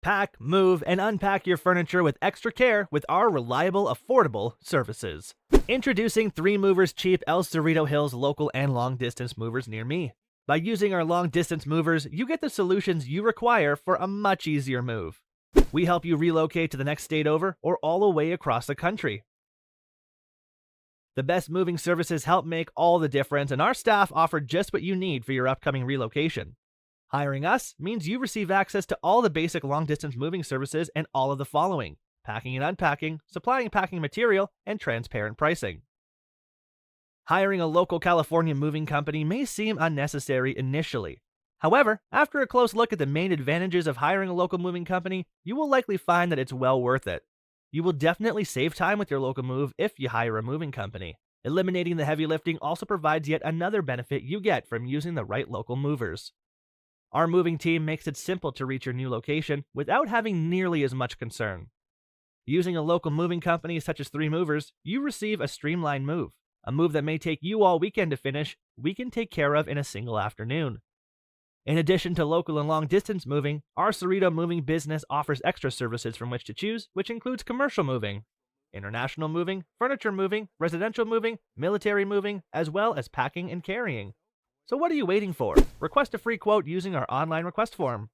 Pack, move, and unpack your furniture with extra care with our reliable, affordable services. Introducing 3 Movers Cheap El Cerrito Hills local and long distance movers near me. By using our long distance movers, you get the solutions you require for a much easier move. We help you relocate to the next state over or all the way across the country. The best moving services help make all the difference, and our staff offer just what you need for your upcoming relocation. Hiring us means you receive access to all the basic long-distance moving services and all of the following: packing and unpacking, supplying packing material, and transparent pricing. Hiring a local California moving company may seem unnecessary initially. However, after a close look at the main advantages of hiring a local moving company, you will likely find that it's well worth it. You will definitely save time with your local move if you hire a moving company. Eliminating the heavy lifting also provides yet another benefit you get from using the right local movers. Our moving team makes it simple to reach your new location without having nearly as much concern. Using a local moving company such as 3 Movers, you receive a streamlined move. A move that may take you all weekend to finish, we can take care of in a single afternoon. In addition to local and long distance moving, our Cerrito moving business offers extra services from which to choose, which includes commercial moving, international moving, furniture moving, residential moving, military moving, as well as packing and carrying. So what are you waiting for? Request a free quote using our online request form.